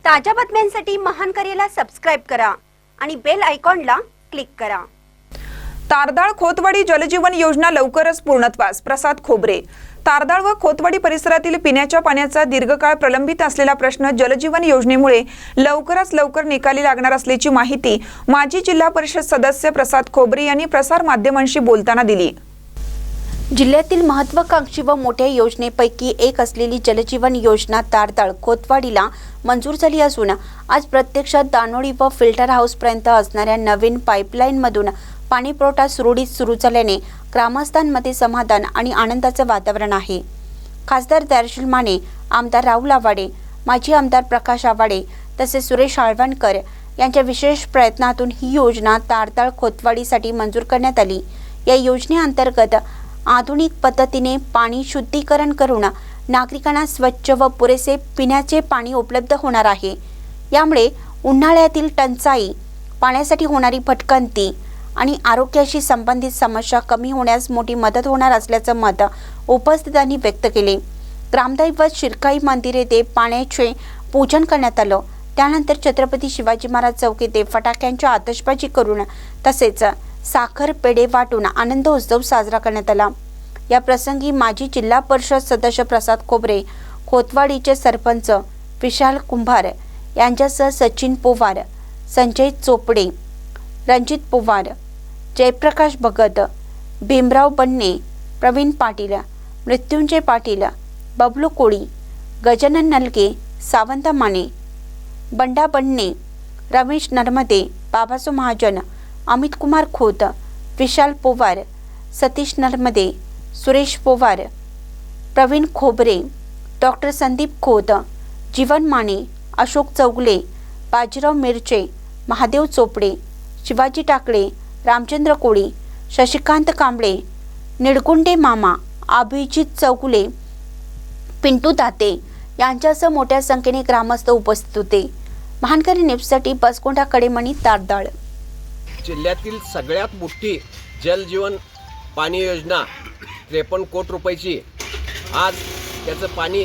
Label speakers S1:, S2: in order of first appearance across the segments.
S1: ताज्या बातम्यांसाठी महान करेला सबस्क्राइब करा आणि बेल आयकॉनला क्लिक करा।
S2: तारदाळ खोतवाडी जलजीवन योजना लवकरच पूर्णत्वास, प्रसाद खोबरे। तारदाळ व खोतवाडी परिसरातील पिण्याच्या पाण्याचा दीर्घकाळ प्रलंबित असलेला प्रश्न जलजीवन योजनेमुळे लवकरात लवकर निकाली लागणार असल्याची माहिती माजी जिल्हा परिषद सदस्य प्रसाद खोबरे यांनी प्रसार माध्यमांशी बोलताना दिली।
S3: जिल्ह्यातील महत्त्वाकांक्षी व मोठ्या योजनेपैकी एक असलेली जलजीवन योजना तारदाळ खोतवाडीला मंजूर झाली असून आज प्रत्यक्षात दानोळी व फिल्टर हाऊस पर्यंत असणाऱ्या नवीन पाईपलाईन मधून पाणी पुरवठा सुरळीत सुरू झाल्याने ग्रामस्थांमध्ये समाधान आणि आनंदाचे वातावरण आहे। खासदार दर्शील माने, आमदार राहुल आवाडे, माजी आमदार प्रकाश आवाडे तसेच सुरेश आळवणकर यांच्या विशेष प्रयत्नातून ही योजना तारदाळ खोतवाडीसाठी मंजूर करण्यात आली। या योजनेअंतर्गत आधुनिक पद्धतीने पाणी शुद्धीकरण करून नागरिकांना स्वच्छ व पुरेसे पिण्याचे पाणी उपलब्ध होणार आहे। यामुळे उन्हाळ्यातील टंचाई, पाण्यासाठी होणारी भटकंती आणि आरोग्याशी संबंधित समस्या कमी होण्यास मोठी मदत होणार असल्याचं मत उपस्थितांनी व्यक्त केले। ग्रामदैवत शिरकाई मंदिर येथे पाण्याचे पूजन करण्यात आलं। त्यानंतर छत्रपती शिवाजी महाराज चौक येथे फटाक्यांची आतषबाजी करून तसेच साखर पेढे वाटून आनंद उत्सव साजरा करण्यात आला। या प्रसंगी माजी जिल्हा परिषद सदस्य प्रसाद खोबरे, खोतवाडीचे सरपंच विशाल कुंभार यांच्यासह सचिन पोवार, संजय चोपडे, रणजित पोवार, जयप्रकाश भगत, भीमराव बन्ने, प्रवीण पाटील, मृत्युंजय पाटील, बबलू कोळी, गजानन नलगे, सावंत माने, बंडा बन्ने, रमेश नर्मदे, बाबासो महाजन, अमित कुमार खोत, विशाल पोवार, सतीश नर्मदे, सुरेश पोवार, प्रवीण खोबरे, डॉक्टर संदीप खोत, जीवन माने, अशोक चौगले, बाजीराव मिरचे, महादेव चोपडे, शिवाजी टाकळे, रामचंद्र कोळी, शशिकांत कांबळे, निडगुंडे मामा, अभिजित चौगुले, पिंटू दाते यांच्यासह मोठ्या संख्येने ग्रामस्थ उपस्थित होते। महानकरी न्यूजसाठी बसकोंडा कडेमणी, तारदाळ।
S4: जिल्ह्यातील सगळ्यात मोठी जलजीवन पाणी योजना 53 कोटी रुपयाची आज त्याचं पाणी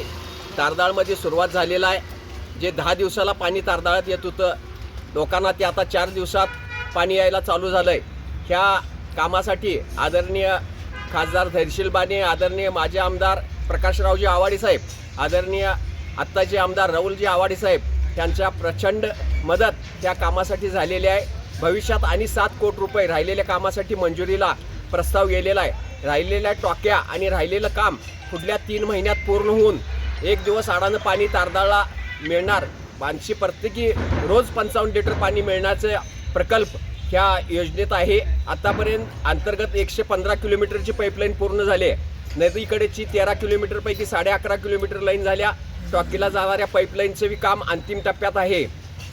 S4: तारदाळमध्ये सुरुवात झालेलं आहे। जे 10 दिवसाला पाणी तारदाळात येत होतं, लोकांना ते आता 4 दिवसात पाणी यायला चालू झालं आहे। ह्या कामासाठी आदरणीय खासदार दर्शील माने, आदरणीय माजी आमदार प्रकाशरावजी आवाडे साहेब, आदरणीय आत्ताचे आमदार राहुलजी आवाडे साहेब यांच्या प्रचंड मदत त्या कामासाठी झालेली आहे। भविष्यात आणि 7 कोटी रुपये राहिलेल्या कामासाठी मंजुरीला प्रस्ताव गेलेला आहे। राहिलेल्या टॉक्या आणि राहिलेलं काम पुढल्या 3 महिन्यात पूर्ण होऊन 1 दिवस आडानं पाणी तारदाळला मिळणार। मानसी प्रत्येकी रोज 55 लिटर पाणी मिळण्याचे प्रकल्प ह्या योजनेत आहे। आतापर्यंत अंतर्गत 115 किलोमीटरची पाईपलाईन पूर्ण झाली आहे। नदीकडेची 13 किलोमीटरपैकी 11.5 किलोमीटर लाईन झाल्या। टॉकीला जाणाऱ्या पाईपलाईनचे काम अंतिम टप्प्यात आहे।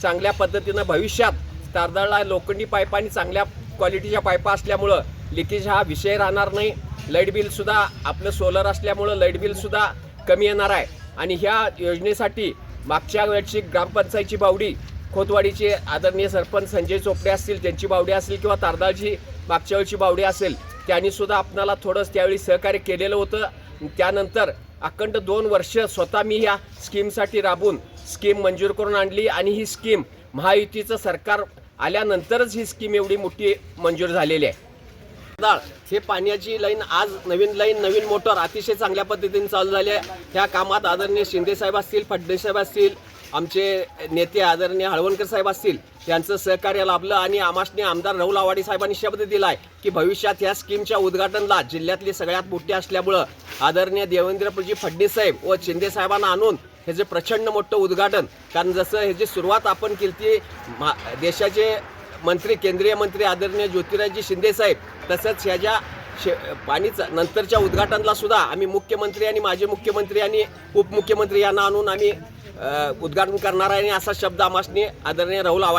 S4: चांगल्या पद्धतीनं भविष्यात तारदाळला लोखंडी पाईप आणि चांगल्या क्वालिटीच्या पाईपा असल्यामुळं लिकेज हा विषय राहणार नाही। लाईट बिलसुद्धा आपलं सोलर असल्यामुळं लाईट बिलसुद्धा कमी येणार आहे। आणि ह्या योजनेसाठी मागच्या वेळची ग्रामपंचायतची बावडी, खोतवाडीचे आदरणीय सरपंच संजय चोपडे असतील त्यांची बावडी असेल किंवा तारदाळची मागच्या वेळची बावडी असेल, त्यांनीसुद्धा आपणाला थोडंसं त्यावेळी सहकार्य केलेलं होतं। त्यानंतर अखंड 2 वर्ष स्वतः मी ह्या स्कीमसाठी राबून स्कीम मंजूर करून आणली आणि ही स्कीम महायुतीचं सरकार आल्यानंतरच ही स्कीम एवढी मोठी मंजूर झालेली आहे। हे पाण्याची लाईन आज नवीन मोटर अतिशय चांगल्या पद्धतीने चालू झाली आहे। त्या कामात आदरणीय शिंदे साहेब असतील, फडणवीस साहेब असतील, आमचे नेते आदरणीय हळवणकर साहेब असतील, यांचं सहकार्य लाभलं आणि आमासने आमदार राहुल आवाडे साहेबांनी शब्द दिला आहे की भविष्यात ह्या स्कीमच्या उद्घाटनला जिल्ह्यातली सगळ्यात मोठी असल्यामुळं आदरणीय देवेंद्रजी फडणवीस साहेब व शिंदे साहेबांना आणून ह्याचे प्रचंड मोठं उद्घाटन, कारण जसं ह्याची सुरुवात आपण केली ती देशाचे मंत्री, केंद्रीय मंत्री आदरणीय ज्योतिराजी शिंदे साहेब, तसंच ह्याच्या पाणीचा नंतरच्या उद्घाटनला सुद्धा आम्ही मुख्यमंत्री आणि माजी मुख्यमंत्री आणि उपमुख्यमंत्री यांना आणून आम्ही उद्घाटन करणार आहे। असा शब्द आमासने आदरणीय राहुल आवाडे